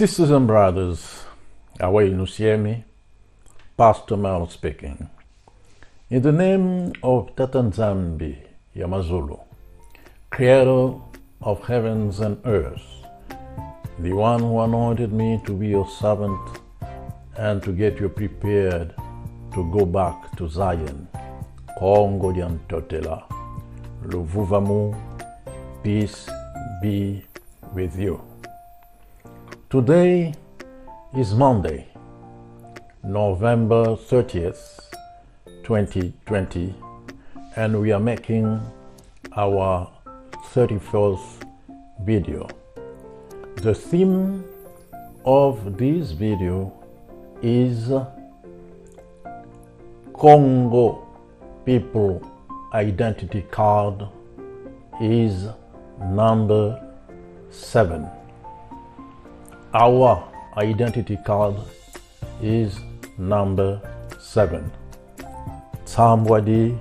Sisters and brothers, away Nusiemi, Pastor Melo speaking. In the name of nSambuadi, Yamazulu, Creator of heavens and earth, the one who anointed me to be your servant and to get you prepared to go back to Zion, Kongo Diantotela, Luvuvamu, peace be with you. Today is Monday, November 30th, 2020, and we are making our 31st video. The theme of this video is Congo People Identity Card is number 7. Our identity card is number 7. nSambuadi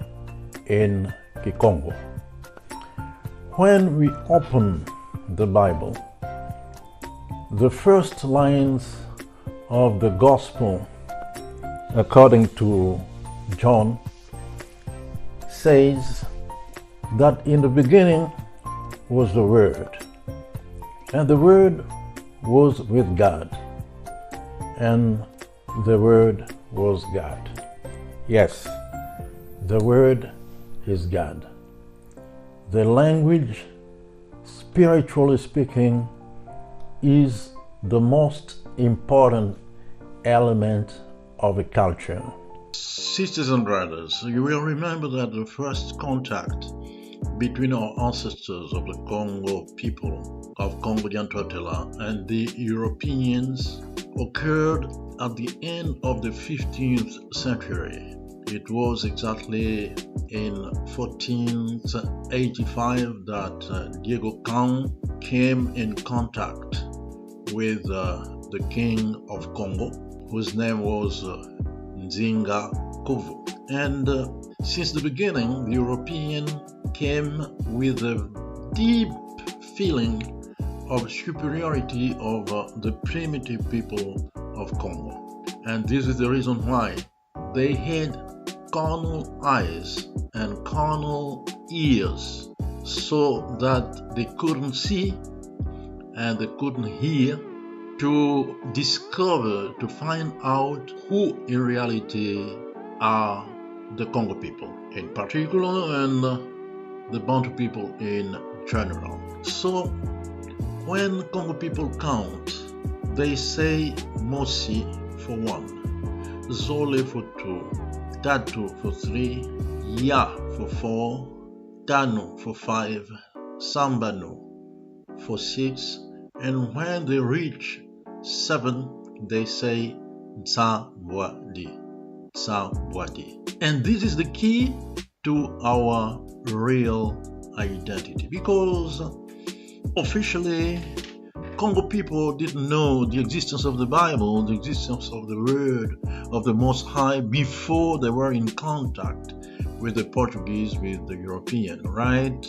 in Kikongo. When we open the Bible, the first lines of the Gospel, according to John, says that in the beginning was the Word, and the Word was with God, and the Word was God. Yes, the Word is God. The language, spiritually speaking, is the most important element of a culture. Sisters and brothers, you will remember that the first contact between our ancestors of the Congo people of Congo Diantotela and the Europeans occurred at the end of the 15th century. It was exactly in 1485 that Diego Kang came in contact with the king of Congo, whose name was Nzinga Kuvu. And since the beginning, the European came with a deep feeling of superiority of the primitive people of Congo. And this is the reason why they had carnal eyes and carnal ears, so that they couldn't see and they couldn't hear, to discover, to find out who in reality are the Congo people in particular and the Bantu people in general. So when Congo people count, they say Mosi for 1, Zole for 2, Tatu for 3, Ya for 4, Tanu for 5, Sambanu for 6, and when they reach 7, they say nSambuadi. And this is the key to our real identity, because officially Congo people didn't know the existence of the Bible, the existence of the Word of the Most High before they were in contact with the Portuguese, with the European, right?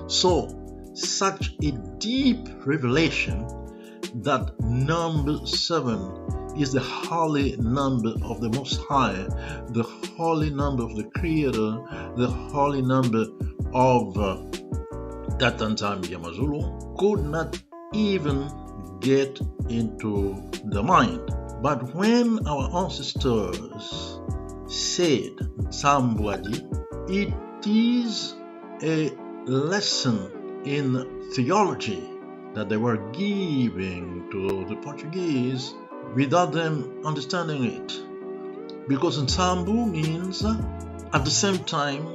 So such a deep revelation that number 7 is the holy number of the Most High, the holy number of the Creator, the holy number of that nSambuadi Yamazulu, could not even get into the mind. But when our ancestors said nSambuadi, it is a lesson in theology that they were giving to the Portuguese without them understanding it. Because nSambu means at the same time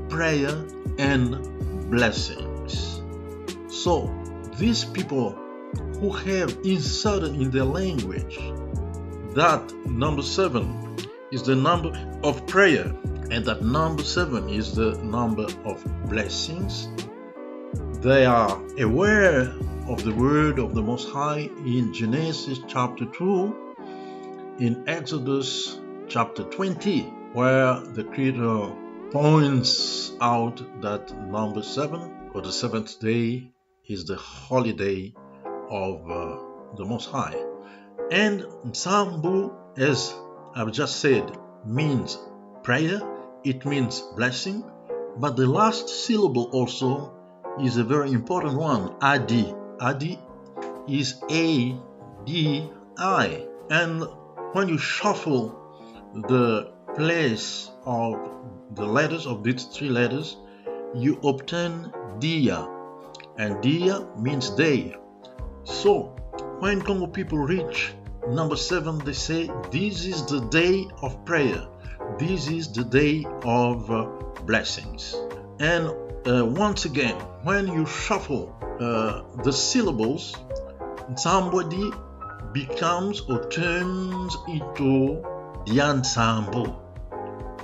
prayer and blessings. So these people who have inserted in their language that number 7 is the number of prayer and that number 7 is the number of blessings, they are aware of the word of the Most High in Genesis chapter 2, in Exodus chapter 20, where the Creator points out that number 7, or the seventh day, is the holiday of the Most High. And nSambu, as I've just said, means prayer, it means blessing, but the last syllable also is a very important one, Adi. Adi is A-D-I. And when you shuffle the place of the letters of these three letters, you obtain Dia, and Dia means day. So when Congo people reach number 7, they say, this is the day of prayer. This is the day of blessings. And once again, when you shuffle the syllables, nSambuadi becomes or turns into nSambu.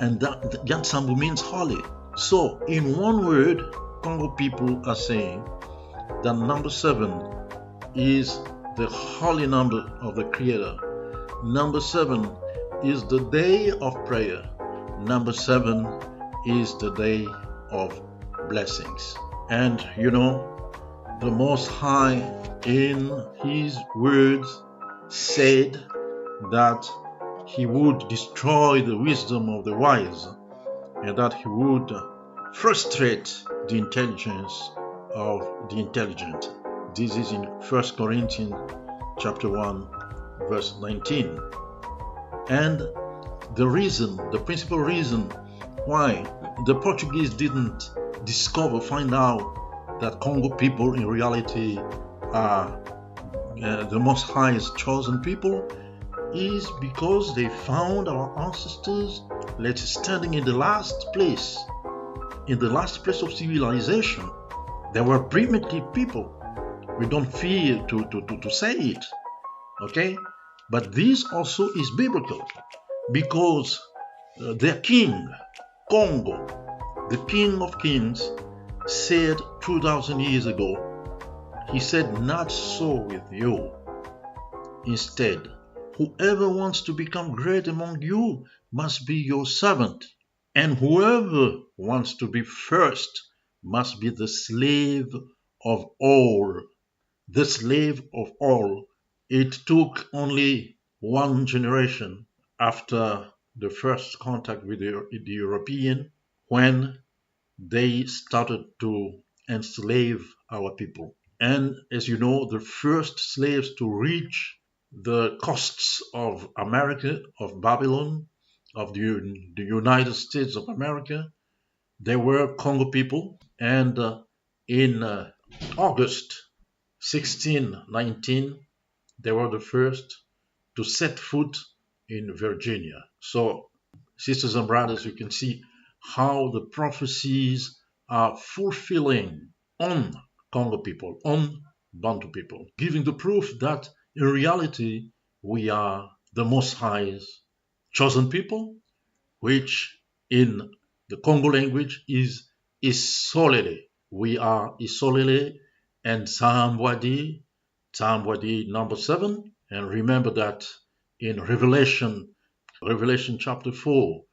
And that nSambu means holy. So in one word, Congo people are saying that number 7 is the holy number of the Creator. Number 7 is the day of prayer. Number 7 is the day of blessings. And you know, the Most High in His words said that He would destroy the wisdom of the wise and that He would frustrate the intelligence of the intelligent. This is in 1 Corinthians chapter 1, verse 19. And the principal reason why the Portuguese didn't find out that Congo people in reality are the Most High's chosen people is because they found our ancestors, standing in the last place of civilization. They were primitive people. We don't fear to say it, okay? But this also is biblical because their king, Kongo, the King of Kings, said 2,000 years ago, he said, not so with you. Instead, whoever wants to become great among you must be your servant, and whoever wants to be first must be the slave of all. The slave of all. It took only one generation after the first contact with the European when they started to enslave our people. And as you know, the first slaves to reach the coasts of America, of Babylon, of the United States of America, they were Congo people. And in August 1619, they were the first to set foot in Virginia. So, sisters and brothers, you can see how the prophecies are fulfilling on Congo people, on Bantu people, giving the proof that in reality we are the Most High's chosen people, which in the Congo language is ISOLELE. We are ISOLELE and nSambuadi number 7. And remember that in Revelation chapter 4,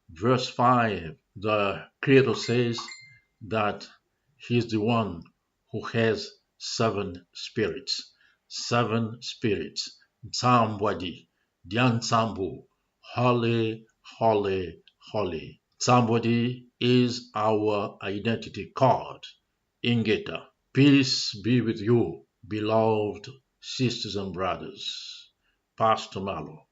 verse 5, the Creator says that He is the one who has 7 spirits. 7 spirits. nSambuadi, nSambu, holy, holy, holy. nSambuadi is our identity card. Ingeta. Peace be with you, beloved sisters and brothers. Pastor Melo.